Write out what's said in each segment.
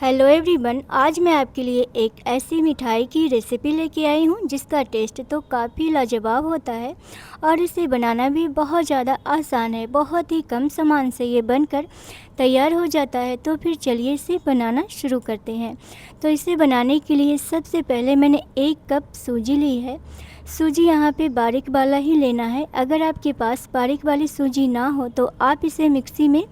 Hello everyone, आज मैं आपके लिए एक ऐसी मिठाई की रेसिपी लेके आई हूँ जिसका टेस्ट तो काफ़ी लाजवाब होता है और इसे बनाना भी बहुत ज़्यादा आसान है। बहुत ही कम सामान से ये बनकर तैयार हो जाता है। तो फिर चलिए इसे बनाना शुरू करते हैं। तो इसे बनाने के लिए सबसे पहले मैंने 1 कप सूजी ली है। सूजी यहाँ पे बारीक वाला ही लेना है। अगर आपके पास बारीक वाली सूजी ना हो तो आप इसे मिक्सी में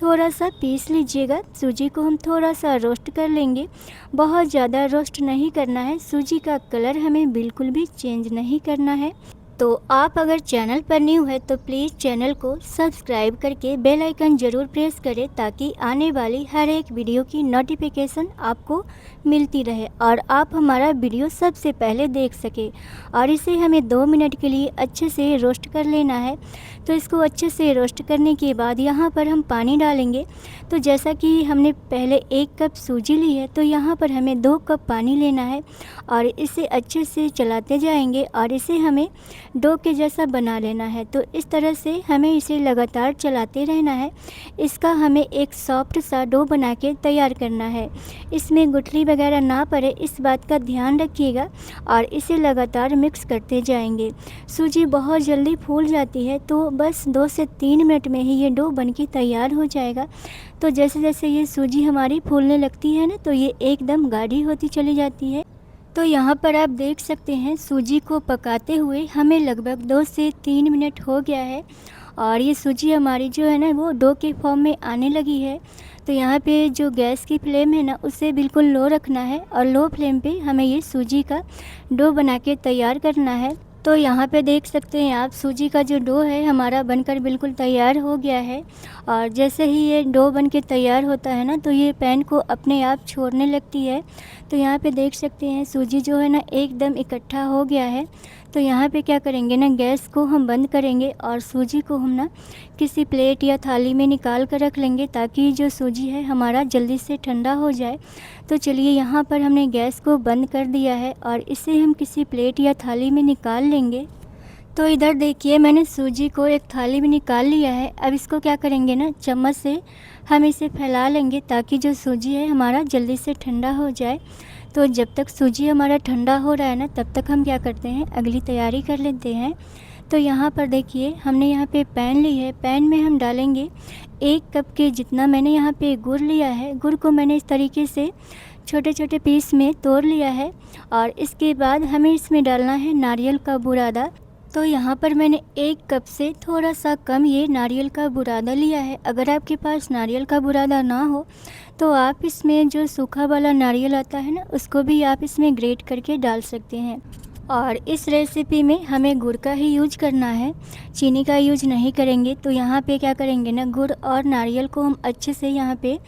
थोड़ा सा पीस लीजिएगा। सूजी को हम थोड़ा सा रोस्ट कर लेंगे, बहुत ज़्यादा रोस्ट नहीं करना है। सूजी का कलर हमें बिल्कुल भी चेंज नहीं करना है। तो आप अगर चैनल पर न्यू है तो प्लीज़ चैनल को सब्सक्राइब करके बेल आइकन ज़रूर प्रेस करें ताकि आने वाली हर एक वीडियो की नोटिफिकेशन आपको मिलती रहे और आप हमारा वीडियो सबसे पहले देख सके। और इसे हमें 2 मिनट के लिए अच्छे से रोस्ट कर लेना है। तो इसको अच्छे से रोस्ट करने के बाद यहाँ पर हम पानी डालेंगे। तो जैसा कि हमने पहले 1 कप सूजी ली है तो यहाँ पर हमें 2 कप पानी लेना है और इसे अच्छे से चलाते जाएंगे और इसे हमें डो के जैसा बना लेना है। तो इस तरह से हमें इसे लगातार चलाते रहना है। इसका हमें एक सॉफ्ट सा डो बना के तैयार करना है। इसमें गुठली वगैरह ना पड़े, इस बात का ध्यान रखिएगा और इसे लगातार मिक्स करते जाएंगे। सूजी बहुत जल्दी फूल जाती है तो बस 2 से 3 मिनट में ही ये डो बन के तैयार हो जाएगा। तो जैसे जैसे ये सूजी हमारी फूलने लगती है ना तो ये एकदम गाढ़ी होती चली जाती है। तो यहाँ पर आप देख सकते हैं सूजी को पकाते हुए हमें लगभग 2 से 3 मिनट हो गया है और ये सूजी हमारी जो है ना वो डो के फॉर्म में आने लगी है। तो यहाँ पे जो गैस की फ्लेम है ना उसे बिल्कुल लो रखना है और लो फ्लेम पे हमें ये सूजी का डो बना के तैयार करना है। तो यहाँ पे देख सकते हैं आप सूजी का जो डो है हमारा बनकर बिल्कुल तैयार हो गया है। और जैसे ही ये डो बन के तैयार होता है ना तो ये पैन को अपने आप छोड़ने लगती है। तो यहाँ पे देख सकते हैं सूजी जो है ना एकदम इकट्ठा हो गया है। तो यहाँ पे क्या करेंगे ना, गैस को हम बंद करेंगे और सूजी को हम ना किसी प्लेट या थाली में निकाल कर रख लेंगे ताकि जो सूजी है हमारा जल्दी से ठंडा हो जाए। तो चलिए यहाँ पर हमने गैस को बंद कर दिया है और इसे हम किसी प्लेट या थाली में निकाल लेंगे। तो इधर देखिए मैंने सूजी को एक थाली में निकाल लिया है। अब इसको क्या करेंगे ना, चम्मच से हम इसे फैला लेंगे ताकि जो सूजी है हमारा जल्दी से ठंडा हो जाए। तो जब तक सूजी हमारा ठंडा हो रहा है ना तब तक हम क्या करते हैं, अगली तैयारी कर लेते हैं। तो यहाँ पर देखिए हमने यहाँ पे पैन ली है। पैन में हम डालेंगे 1 कप के जितना मैंने यहाँ पे गुड़ लिया है। गुड़ को मैंने इस तरीके से छोटे छोटे पीस में तोड़ लिया है और इसके बाद हमें इसमें डालना है नारियल का बुरादा। तो यहाँ पर मैंने 1 कप से थोड़ा सा कम ये नारियल का बुरादा लिया है। अगर आपके पास नारियल का बुरादा ना हो तो आप इसमें जो सूखा वाला नारियल आता है ना उसको भी आप इसमें ग्रेट करके डाल सकते हैं। और इस रेसिपी में हमें गुड़ का ही यूज करना है, चीनी का यूज नहीं करेंगे। तो यहाँ पे क्या करेंगे ना, गुड़ और नारियल को हम अच्छे से यहाँ पे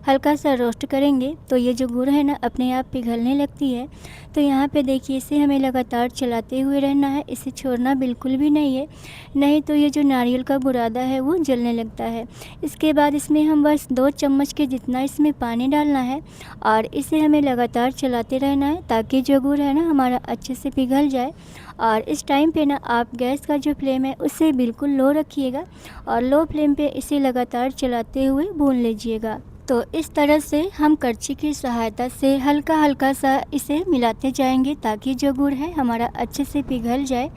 हल्का सा रोस्ट करेंगे। तो ये जो गुड़ है ना अपने आप पिघलने लगती है। तो यहाँ पे देखिए इसे हमें लगातार चलाते हुए रहना है, इसे छोड़ना बिल्कुल भी नहीं है, नहीं तो ये जो नारियल का बुरादा है वो जलने लगता है। इसके बाद इसमें हम बस 2 चम्मच के जितना इसमें पानी डालना है और इसे हमें लगातार चलाते रहना है ताकि जो गुड़ है ना हमारा अच्छे से पिघल जाए। और इस टाइम पे ना आप गैस का जो फ्लेम है उसे बिल्कुल लो रखिएगा और लो फ्लेम पे इसे लगातार चलाते हुए भून लीजिएगा। तो इस तरह से हम करछी की सहायता से हल्का हल्का सा इसे मिलाते जाएंगे ताकि जो गुड़ है हमारा अच्छे से पिघल जाए।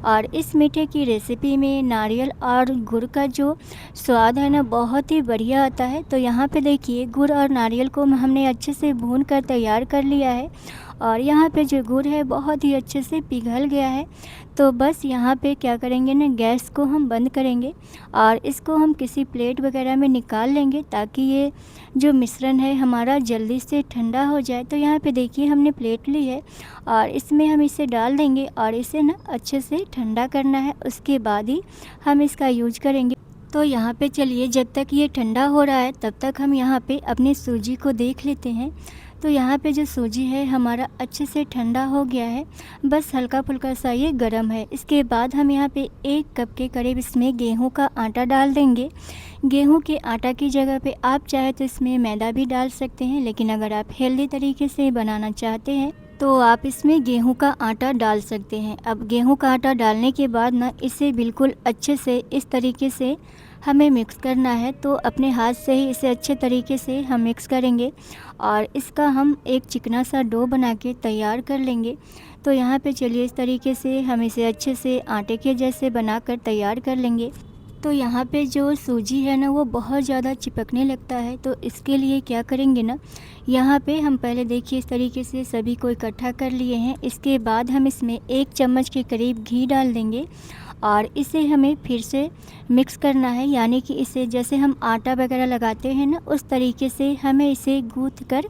और इस मीठे की रेसिपी में नारियल और गुड़ का जो स्वाद है ना बहुत ही बढ़िया आता है। तो यहाँ पे देखिए गुड़ और नारियल को हमने अच्छे से भून कर तैयार कर लिया है और यहाँ पे जो गुड़ है बहुत ही अच्छे से पिघल गया है। तो बस यहाँ पे क्या करेंगे ना, गैस को हम बंद करेंगे और इसको हम किसी प्लेट वगैरह में निकाल लेंगे ताकि ये जो मिश्रण है हमारा जल्दी से ठंडा हो जाए। तो यहाँ पे देखिए हमने प्लेट ली है और इसमें हम इसे डाल देंगे और इसे ना अच्छे से ठंडा करना है, उसके बाद ही हम इसका यूज करेंगे। तो यहाँ पे चलिए जब तक ये ठंडा हो रहा है तब तक हम यहाँ पे अपनी सूजी को देख लेते हैं। तो यहाँ पे जो सूजी है हमारा अच्छे से ठंडा हो गया है, बस हल्का फुल्का सा ये गर्म है। इसके बाद हम यहाँ पे 1 कप के करीब इसमें गेहूं का आटा डाल देंगे। गेहूं के आटा की जगह पे आप चाहे तो इसमें मैदा भी डाल सकते हैं, लेकिन अगर आप हेल्दी तरीके से बनाना चाहते हैं तो आप इसमें गेहूं का आटा डाल सकते हैं। अब गेहूं का आटा डालने के बाद ना इसे बिल्कुल अच्छे से इस तरीके से हमें मिक्स करना है। तो अपने हाथ से ही इसे अच्छे तरीके से हम मिक्स करेंगे और इसका हम एक चिकना सा डो बना के तैयार कर लेंगे। तो यहाँ पे चलिए इस तरीके से हम इसे अच्छे से आटे के जैसे बनाकर तैयार कर लेंगे। तो यहाँ पे जो सूजी है ना वो बहुत ज़्यादा चिपकने लगता है, तो इसके लिए क्या करेंगे ना, यहाँ पे हम पहले देखिए इस तरीके से सभी को इकट्ठा कर लिए हैं। इसके बाद हम इसमें 1 चम्मच के करीब घी डाल देंगे और इसे हमें फिर से मिक्स करना है, यानी कि इसे जैसे हम आटा वगैरह लगाते हैं ना उस तरीके से हमें इसे गूँथ कर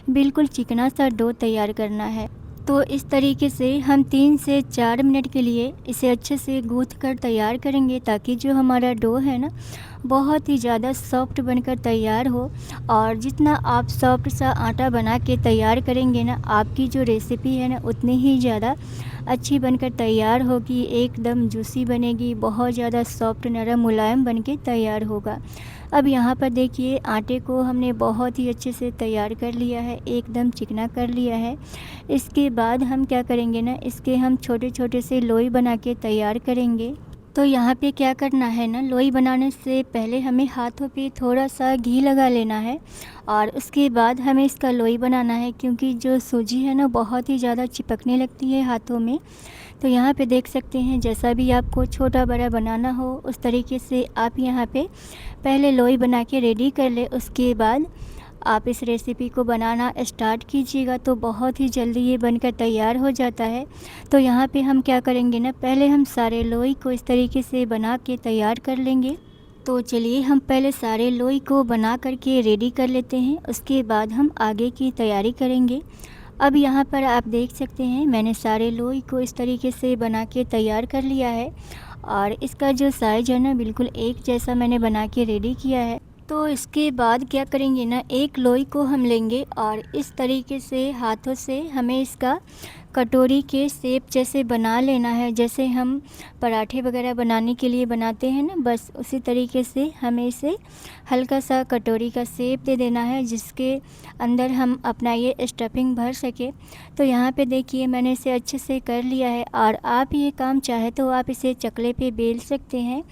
बिल्कुल चिकना सा डो तैयार करना है। तो इस तरीके से हम 3 से 4 मिनट के लिए इसे अच्छे से गूँथ कर तैयार करेंगे, ताकि जो हमारा डो है ना बहुत ही ज़्यादा सॉफ्ट बनकर तैयार हो। और जितना आप सॉफ्ट सा आटा बना के तैयार करेंगे ना, आपकी जो रेसिपी है ना उतनी ही ज़्यादा अच्छी बनकर तैयार होगी, एकदम जूसी बनेगी, बहुत ज़्यादा सॉफ्ट नरम मुलायम बन के तैयार होगा। अब यहाँ पर देखिए आटे को हमने बहुत ही अच्छे से तैयार कर लिया है, एकदम चिकना कर लिया है। इसके बाद हम क्या करेंगे ना, इसके हम छोटे छोटे से लोई बना के तैयार करेंगे। तो यहाँ पे क्या करना है ना, लोई बनाने से पहले हमें हाथों पे थोड़ा सा घी लगा लेना है और उसके बाद हमें इसका लोई बनाना है, क्योंकि जो सूजी है ना बहुत ही ज़्यादा चिपकने लगती है हाथों में। तो यहाँ पे देख सकते हैं जैसा भी आपको छोटा बड़ा बनाना हो उस तरीके से आप यहाँ पे पहले लोई बना के रेडी कर ले। उसके बाद आप इस रेसिपी को बनाना स्टार्ट कीजिएगा तो बहुत ही जल्दी ये बनकर तैयार हो जाता है। तो यहाँ पे हम क्या करेंगे ना, पहले हम सारे लोई को इस तरीके से बना के तैयार कर लेंगे। तो चलिए हम पहले सारे लोई को बना करके रेडी कर लेते हैं, उसके बाद हम आगे की तैयारी करेंगे। अब यहाँ पर आप देख सकते हैं मैंने सारे लोई को इस तरीके से बना के तैयार कर लिया है और इसका जो साइज़ है ना बिल्कुल एक जैसा मैंने बना के रेडी किया है। तो इसके बाद क्या करेंगे ना, एक लोई को हम लेंगे और इस तरीके से हाथों से हमें इसका कटोरी के शेप जैसे बना लेना है, जैसे हम पराठे वगैरह बनाने के लिए बनाते हैं ना, बस उसी तरीके से हमें इसे हल्का सा कटोरी का शेप दे देना है, जिसके अंदर हम अपना ये स्टफिंग भर सके। तो यहाँ पे देखिए मैंने इसे अच्छे से कर लिया है और आप ये काम चाहे तो आप इसे चकले पे बेल सकते हैं।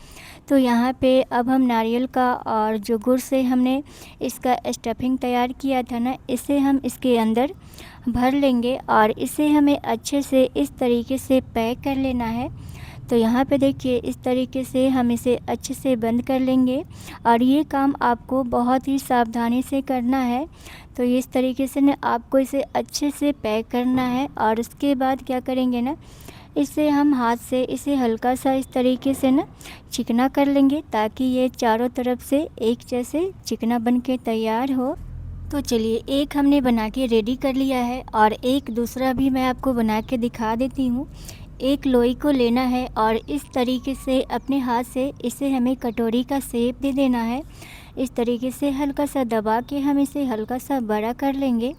तो यहाँ पे अब हम नारियल का और जो गुड़ से हमने इसका स्टफिंग तैयार किया था ना, इसे हम इसके अंदर भर लेंगे और इसे हमें अच्छे से इस तरीके से पैक कर लेना है। तो यहाँ पे देखिए इस तरीके से हम इसे अच्छे से बंद कर लेंगे और ये काम आपको बहुत ही सावधानी से करना है। तो इस तरीके से ना आपको इसे अच्छे से पैक करना है और उसके बाद क्या करेंगे ना, इसे हम हाथ से इसे हल्का सा इस तरीके से ना चिकना कर लेंगे, ताकि ये चारों तरफ से एक जैसे चिकना बन के तैयार हो। तो चलिए एक हमने बना के रेडी कर लिया है और एक दूसरा भी मैं आपको बना के दिखा देती हूँ। एक लोई को लेना है और इस तरीके से अपने हाथ से इसे हमें कटोरी का शेप दे देना है। इस तरीके से हल्का सा दबा के हम इसे हल्का सा बड़ा कर लेंगे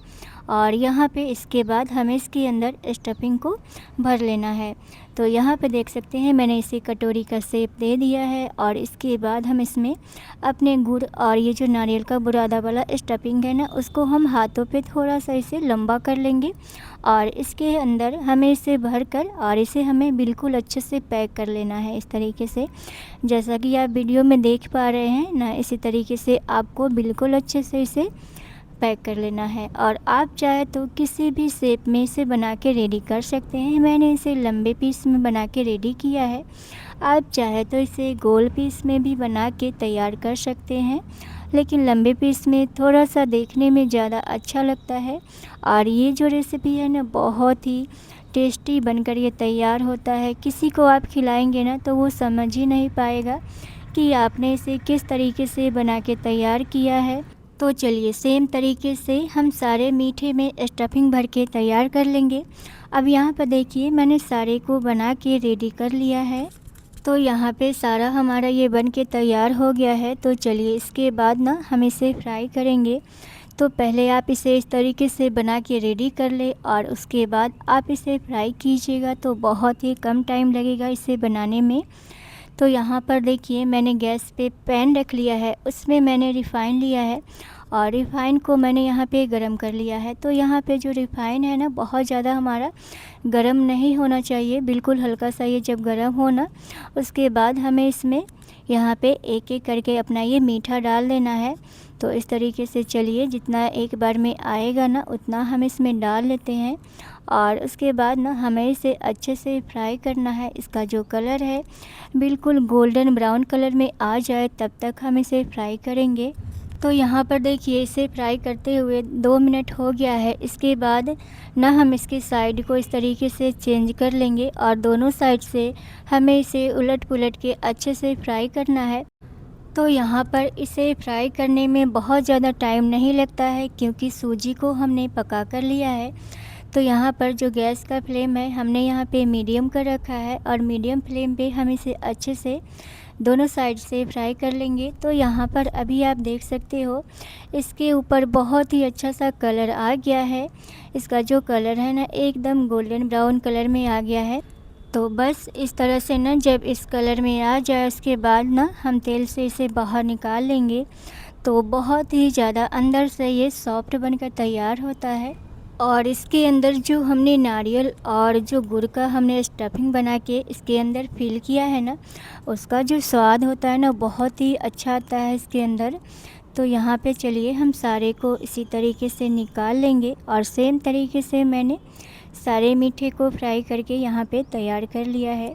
और यहाँ पे इसके बाद हमें इसके अंदर स्टफिंग को भर लेना है। तो यहाँ पे देख सकते हैं मैंने इसे कटोरी का शेप दे दिया है और इसके बाद हम इसमें अपने गुड़ और ये जो नारियल का बुरादा वाला स्टफिंग है ना, उसको हम हाथों पे थोड़ा सा इसे लंबा कर लेंगे और इसके अंदर हमें इसे भर कर और इसे हमें बिल्कुल अच्छे से पैक कर लेना है। इस तरीके से जैसा कि आप वीडियो में देख पा रहे हैं ना, इसी तरीके से आपको बिल्कुल अच्छे से इसे पैक कर लेना है। और आप चाहे तो किसी भी शेप में इसे बना के रेडी कर सकते हैं। मैंने इसे लंबे पीस में बना के रेडी किया है, आप चाहे तो इसे गोल पीस में भी बना के तैयार कर सकते हैं, लेकिन लंबे पीस में थोड़ा सा देखने में ज़्यादा अच्छा लगता है। और ये जो रेसिपी है ना बहुत ही टेस्टी बनकर ये तैयार होता है। किसी को आप खिलाएंगे ना तो वो समझ ही नहीं पाएगा कि आपने इसे किस तरीके से बना के तैयार किया है। तो चलिए सेम तरीके से हम सारे मीठे में स्टफिंग भर के तैयार कर लेंगे। अब यहाँ पर देखिए मैंने सारे को बना के रेडी कर लिया है। तो यहाँ पे सारा हमारा ये बन के तैयार हो गया है। तो चलिए इसके बाद ना हम इसे फ्राई करेंगे। तो पहले आप इसे इस तरीके से बना के रेडी कर ले और उसके बाद आप इसे फ्राई कीजिएगा, तो बहुत ही कम टाइम लगेगा इसे बनाने में। तो यहाँ पर देखिए मैंने गैस पे पैन रख लिया है, उसमें मैंने रिफ़ाइन लिया है और रिफ़ाइन को मैंने यहाँ पे गरम कर लिया है। तो यहाँ पे जो रिफ़ाइन है ना बहुत ज़्यादा हमारा गरम नहीं होना चाहिए, बिल्कुल हल्का सा ये जब गरम हो ना, उसके बाद हमें इसमें यहाँ पे एक एक करके अपना ये मीठा डाल देना है। तो इस तरीके से चलिए जितना एक बार में आएगा ना उतना हम इसमें डाल लेते हैं और उसके बाद ना हमें इसे अच्छे से फ्राई करना है। इसका जो कलर है बिल्कुल गोल्डन ब्राउन कलर में आ जाए तब तक हम इसे फ्राई करेंगे। तो यहाँ पर देखिए इसे फ्राई करते हुए 2 मिनट हो गया है। इसके बाद ना हम इसकी साइड को इस तरीके से चेंज कर लेंगे और दोनों साइड से हमें इसे उलट पुलट के अच्छे से फ्राई करना है। तो यहाँ पर इसे फ्राई करने में बहुत ज़्यादा टाइम नहीं लगता है क्योंकि सूजी को हमने पका कर लिया है। तो यहाँ पर जो गैस का फ्लेम है हमने यहाँ पे मीडियम कर रखा है और मीडियम फ्लेम पे हम इसे अच्छे से दोनों साइड से फ्राई कर लेंगे। तो यहाँ पर अभी आप देख सकते हो इसके ऊपर बहुत ही अच्छा सा कलर आ गया है। इसका जो कलर है ना एकदम गोल्डन ब्राउन कलर में आ गया है। तो बस इस तरह से ना जब इस कलर में आ जाए उसके बाद ना हम तेल से इसे बाहर निकाल लेंगे। तो बहुत ही ज़्यादा अंदर से ये सॉफ्ट बनकर तैयार होता है और इसके अंदर जो हमने नारियल और जो गुड़ का हमने स्टफिंग बना के इसके अंदर फिल किया है ना उसका जो स्वाद होता है ना बहुत ही अच्छा आता है इसके अंदर। तो यहाँ पे चलिए हम सारे को इसी तरीके से निकाल लेंगे और सेम तरीके से मैंने सारे मीठे को फ्राई करके यहाँ पे तैयार कर लिया है।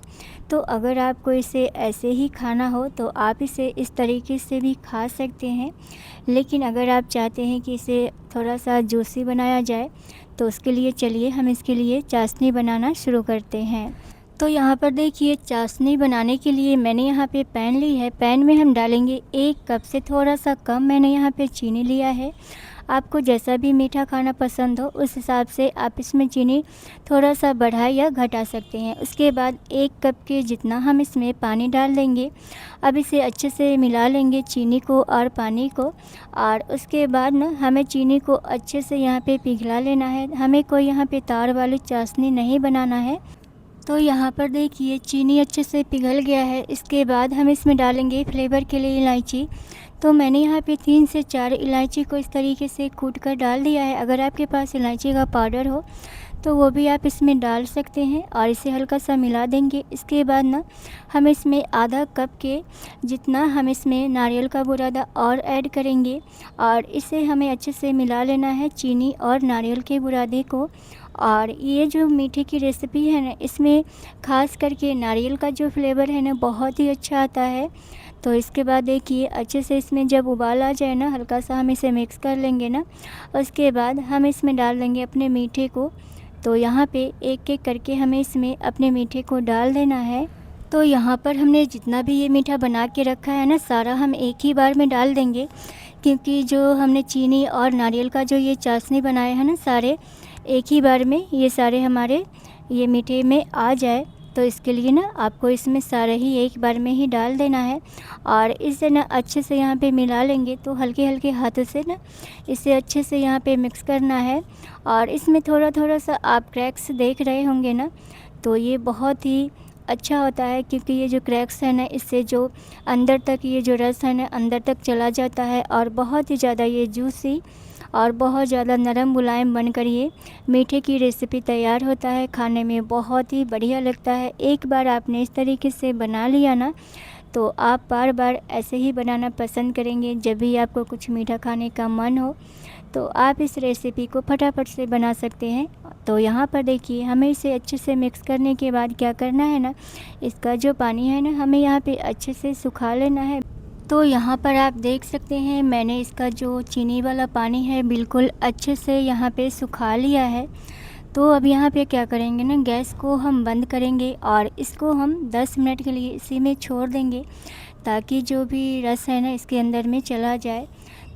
तो अगर आपको इसे ऐसे ही खाना हो तो आप इसे इस तरीके से भी खा सकते हैं, लेकिन अगर आप चाहते हैं कि इसे थोड़ा सा जूसी बनाया जाए तो उसके लिए चलिए हम इसके लिए चाशनी बनाना शुरू करते हैं। तो यहाँ पर देखिए चाशनी बनाने के लिए मैंने यहाँ पे पैन ली है। पैन में हम डालेंगे 1 कप से थोड़ा सा कम मैंने यहाँ पे चीनी लिया है। आपको जैसा भी मीठा खाना पसंद हो उस हिसाब से आप इसमें चीनी थोड़ा सा बढ़ा या घटा सकते हैं। उसके बाद 1 कप के जितना हम इसमें पानी डाल देंगे। अब इसे अच्छे से मिला लेंगे चीनी को और पानी को और उसके बाद ना हमें चीनी को अच्छे से यहाँ पे पिघला लेना है। हमें कोई यहाँ पे तार वाली चाशनी नहीं बनाना है। तो यहाँ पर देखिए चीनी अच्छे से पिघल गया है। इसके बाद हम इसमें डालेंगे फ्लेवर के लिए इलायची। तो मैंने यहाँ पे 3 से 4 इलायची को इस तरीके से कूट कर डाल दिया है। अगर आपके पास इलायची का पाउडर हो तो वो भी आप इसमें डाल सकते हैं और इसे हल्का सा मिला देंगे। इसके बाद ना हम इसमें आधा कप के जितना हम इसमें नारियल का बुरादा और ऐड करेंगे और इसे हमें अच्छे से मिला लेना है चीनी और नारियल के बुरादे को। और ये जो मीठे की रेसिपी है ना इसमें ख़ास करके नारियल का जो फ्लेवर है ना बहुत ही अच्छा आता है। तो इसके बाद देखिए अच्छे से इसमें जब उबाल आ जाए ना हल्का सा हम इसे मिक्स कर लेंगे ना, उसके बाद हम इसमें डाल देंगे अपने मीठे को। तो यहाँ पे एक एक करके हमें इसमें अपने मीठे को डाल देना है। तो यहाँ पर हमने जितना भी ये मीठा बना के रखा है ना सारा हम एक ही बार में डाल देंगे, क्योंकि जो हमने चीनी और नारियल का जो ये चाशनी बनाया है ना सारे एक ही बार में ये सारे हमारे ये मीठे में आ जाए। तो इसके लिए ना आपको इसमें सारा ही एक बार में ही डाल देना है और इसे ना अच्छे से यहाँ पे मिला लेंगे। तो हल्के हल्के हाथों से ना इसे अच्छे से यहाँ पे मिक्स करना है और इसमें थोड़ा थोड़ा सा आप क्रैक्स देख रहे होंगे ना, तो ये बहुत ही अच्छा होता है क्योंकि ये जो क्रैक्स है ना इससे जो अंदर तक ये जो रस है ना अंदर तक चला जाता है और बहुत ही ज़्यादा ये जूसी और बहुत ज़्यादा नरम मुलायम बनकर ये मीठे की रेसिपी तैयार होता है। खाने में बहुत ही बढ़िया लगता है। एक बार आपने इस तरीके से बना लिया ना तो आप बार बार ऐसे ही बनाना पसंद करेंगे। जब भी आपको कुछ मीठा खाने का मन हो तो आप इस रेसिपी को फटाफट से बना सकते हैं। तो यहाँ पर देखिए हमें इसे अच्छे से मिक्स करने के बाद क्या करना है ना, इसका जो पानी है ना हमें यहाँ पे अच्छे से सुखा लेना है। तो यहाँ पर आप देख सकते हैं मैंने इसका जो चीनी वाला पानी है बिल्कुल अच्छे से यहाँ पे सुखा लिया है। तो अब यहाँ पे क्या करेंगे ना, गैस को हम बंद करेंगे और इसको हम 10 मिनट के लिए इसी में छोड़ देंगे ताकि जो भी रस है ना इसके अंदर में चला जाए।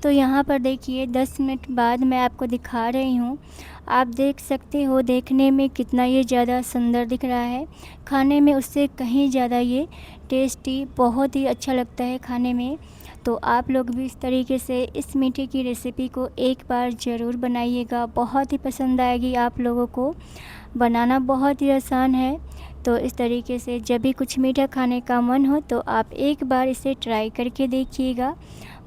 तो यहाँ पर देखिए 10 मिनट बाद मैं आपको दिखा रही हूँ। आप देख सकते हो देखने में कितना ये ज़्यादा सुंदर दिख रहा है, खाने में उससे कहीं ज़्यादा ये टेस्टी बहुत ही अच्छा लगता है खाने में। तो आप लोग भी इस तरीके से इस मीठे की रेसिपी को एक बार ज़रूर बनाइएगा, बहुत ही पसंद आएगी आप लोगों को। बनाना बहुत ही आसान है। तो इस तरीके से जब भी कुछ मीठा खाने का मन हो तो आप एक बार इसे ट्राई करके देखिएगा,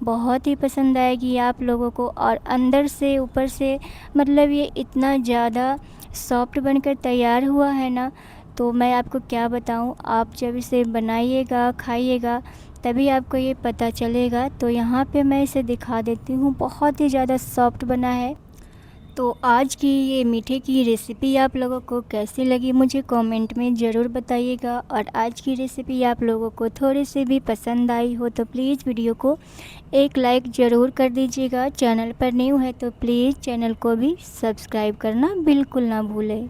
बहुत ही पसंद आएगी आप लोगों को। और अंदर से ऊपर से मतलब ये इतना ज़्यादा सॉफ्ट बनकर तैयार हुआ है ना, तो मैं आपको क्या बताऊं। आप जब इसे बनाइएगा खाइएगा तभी आपको ये पता चलेगा। तो यहाँ पे मैं इसे दिखा देती हूँ, बहुत ही ज़्यादा सॉफ्ट बना है। तो आज की ये मीठे की रेसिपी आप लोगों को कैसी लगी मुझे कमेंट में ज़रूर बताइएगा। और आज की रेसिपी आप लोगों को थोड़ी सी भी पसंद आई हो तो प्लीज़ वीडियो को एक लाइक ज़रूर कर दीजिएगा। चैनल पर न्यू है तो प्लीज़ चैनल को भी सब्सक्राइब करना बिल्कुल ना भूलें।